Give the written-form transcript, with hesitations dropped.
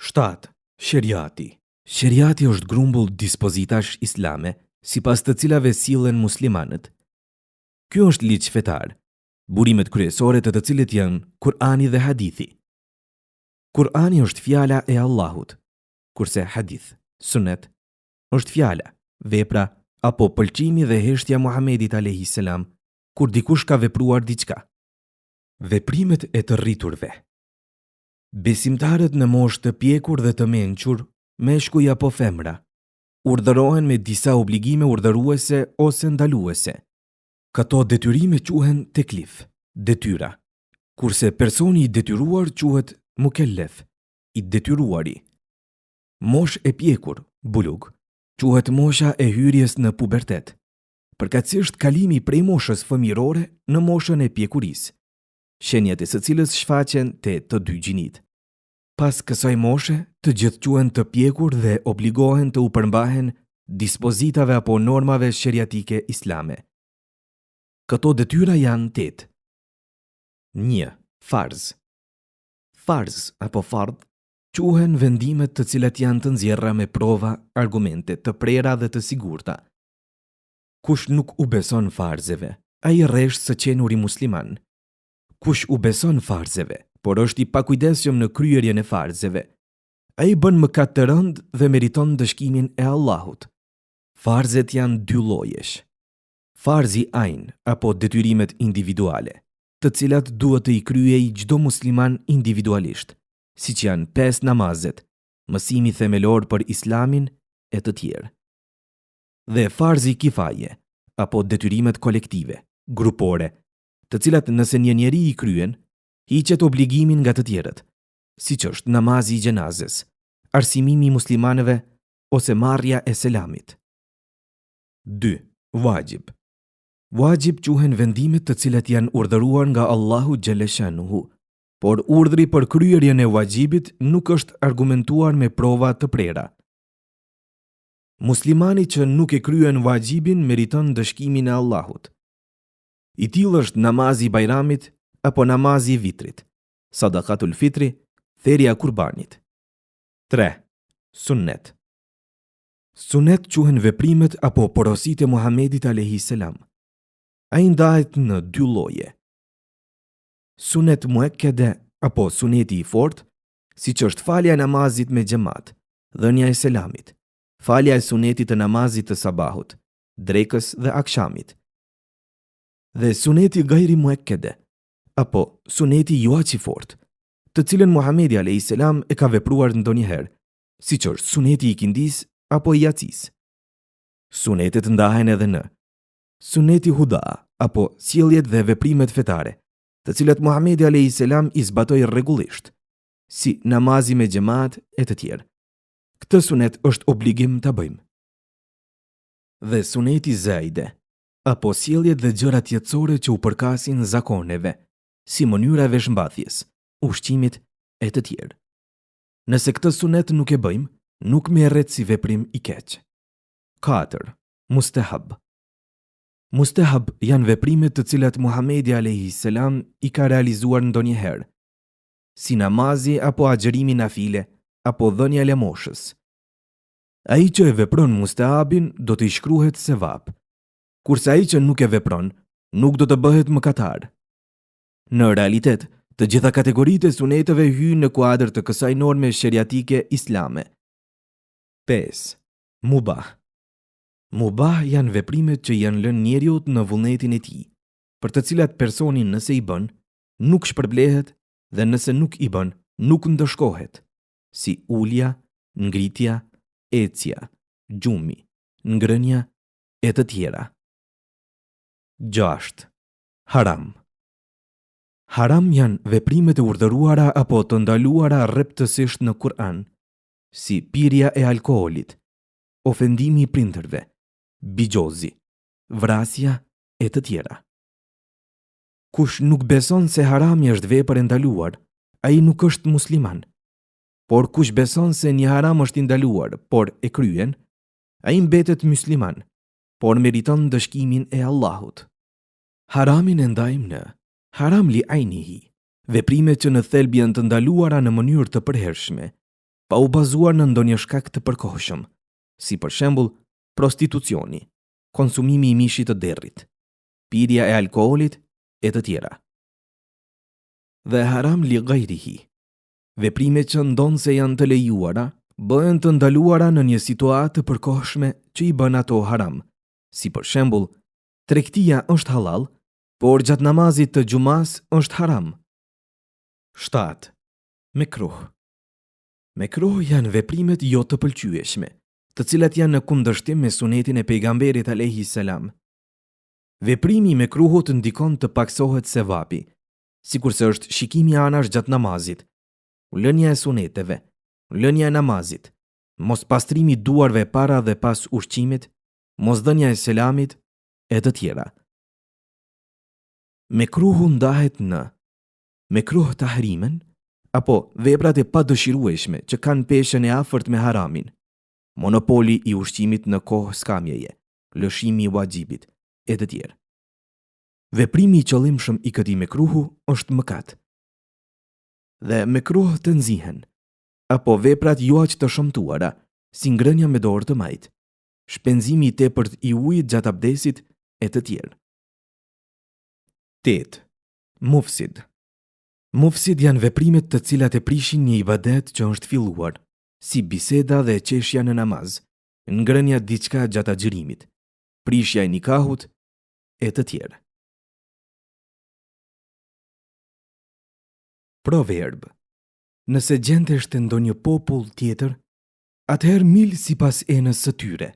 7. Sheriati. Sheriati është grumbull dispozitash islame, sipas të cilave sillen muslimanët. Ky është ligj fetar, burimet kryesore të të cilit janë Kur'ani dhe hadithi. Kur'ani është fjala e Allahut, kurse hadith, sunet, është fjala, vepra apo pëlqimi dhe heshtja Muhamedit a.s. kur dikush ka vepruar diçka. Veprimet e të rriturve. Besimtarët në moshë të pjekur dhe të mençur, meshkuj apo femra, urdhërohen me disa obligime urdhëruese ose ndaluese. Këto detyrime quhen teklif, detyra, kurse personi i detyruar quhet mukellef, i detyruari. Moshë e pjekur, bulug, quhet mosha e hyrjes në pubertet, përkatësisht kalimi prej moshës fëmijërore në moshën e pjekurisë, shenjat e së cilës shfaqen te të dy gjinit. Pas kësaj moshe, të gjithë quhen të pjekur dhe obligohen të u përmbahen dispozitave apo normave sheriatike islame. Këto detyra janë 8. 1. Farz. Farz apo fard quhen vendimet të cilat janë të nxjerra me prova, argumente të prera dhe të sigurta. Kush nuk u beson farzeve, ai rresht së qenuri musliman. Kush u beson farzeve, por është i pakujdesshëm në kryerjen e farzeve, ai bën mëkat të rënd dhe meriton dëshkimin e Allahut. Farzet janë 2 llojesh. Farzi ain apo detyrimet individuale, të cilat duhet të i kryej çdo musliman individualisht, siç janë 5 namazet, mësimi themelor për Islamin e të tjerë. Dhe farzi kifaje, apo detyrimet kolektive, grupore, të cilat nëse një njeri i kryen, hiqet obligimin nga të tjerët, siç është namazi i gjenazes, arsimimi i muslimanëve ose marrja e selamit. 2. Wajib. Wajib quhen vendimet të cilat janë urdhëruar nga Allahu xhaleshanuhu, por urdhri për kryerjen e wajibit nuk është argumentuar me prova të prera. Muslimani që nuk e kryen wajibin meriton dëshkimin e Allahut. I tillë është namazi i Bajramit apo namazi i vitrit, sadakatul fitri, therja kurbanit. 3. Sunnet. Sunnet quhen veprimet apo porositë e Muhamedit a.s. Ai ndahet në 2 lloje. Sunet muekkede apo suneti i fortë, siç është falja e namazit me xhamat, dhënia e selamit, falja e sunetit të namazit të sabahut, drekës dhe akshamit. Dhe suneti gajri muekkede, apo suneti jo aq i fortë, të cilën Muhamedi a.s. e ka vepruar ndonjëherë, siç është suneti i kindis apo i yacis. Sunetet ndahen edhe në suneti huda, apo sjelljet dhe veprimet fetare, të cilat Muhamedi a.s. i zbatoi rregullisht, si namazi me xhamat e të tjerë. Këtë sunet është obligim ta bëjmë. Dhe suneti zaide, apo sjelljet dhe gjërat jetësore që u përkasin zakoneve, si mënyra e veshmbathjes, ushqimit e të tjerë. Nëse këtë sunet nuk e bëjmë, nuk merret si veprim i keq. 4. Mustahab. Mustahab janë veprimet të cilat Muhamedi a.s. i ka realizuar ndonjëherë, si namazi apo agjërimi nafile, apo dhënia e lamoshës. Ai që e vepron mustahabin do të i shkruhet sevap, kurse ai që nuk e vepron, nuk do të bëhet mëkatar. Në realitet, të gjitha kategoritë e suneteve hyjnë në kuadër të kësaj norme sheriatike islame. 5. Mubah. Mubah janë veprimet që janë lënë njeriut në vullnetin e tij, për të cilat personi nëse i bën, nuk shpërblehet dhe nëse nuk i bën, nuk ndëshkohet, si ulja, ngritja, ecja, gjumi, ngrënia e të tjera. 6. Haram. Haram janë veprimet e urdhëruara apo të ndaluara rreptësisht në Kur'an, si pirja e alkoolit, ofendimi i prindërve, bigjozi, vrasja e të tjera. Kush nuk beson se harami është vepër e ndaluar, ai nuk është musliman. Por kush beson se një haram është i ndaluar, por e kryen, ai mbetet musliman, por meriton dëshkimin e Allahut. Haramin e ndajmë në haram li ajnihi, veprimet që në thelb janë të ndaluara në mënyrë të përhershme, pa u bazuar në ndonjë shkak të përkohshëm, si për shembull prostitucioni, konsumimi i mishit të derrit, pirja e alkoolit e të tjera. Dhe haram li ghairihi. Veprimet që ndonë se janë të lejuara, bëhen të ndaluara në një situatë të përkohshme që i bën ato haram, si për shembull, tregtia është halal, por gjatë namazit të xumas është haram. 7. Mekruh. Mekruh janë veprimet jo të pëlqyeshme, të cilat janë në kundërshtim me sunetin e pejgamberit alayhi salam. Veprimi i mekruhut ndikon të paksohet sevapi, sikurse është shikimi anash gjatë namazit, lënia e suneteve, lënia e namazit, mos pastrimi duarve para dhe pas ushqimit, mosdhënia e selamit e të tjera. Mekruhu ndahet në mekruh tahrimen, apo veprat e padëshirueshme që kanë peshën e afërt me haramin, monopoli i ushqimit në kohë skamjeje, lëshimi i wajibit e të tjerë. Veprimi i qëllimshëm i këtij mekruhu është mëkat. Dhe mekruh të nxihen, apo veprat jo aq të shëmtuara, si ngrënia me dorë të majt, shpenzimi i tepërt i ujit gjatë abdesit e të tjerë. 8. Mufsid. Mufsid janë veprimet të cilat e prishin një ibadet që është filluar, si biseda dhe qeshja në namaz, ngrënia diçka gjatë agjërimit, prishja e nikahut e të tjerë. Proverb. Nëse gjendesh të ndonjë popull tjetër, atëherë mil sipas enës së tyre,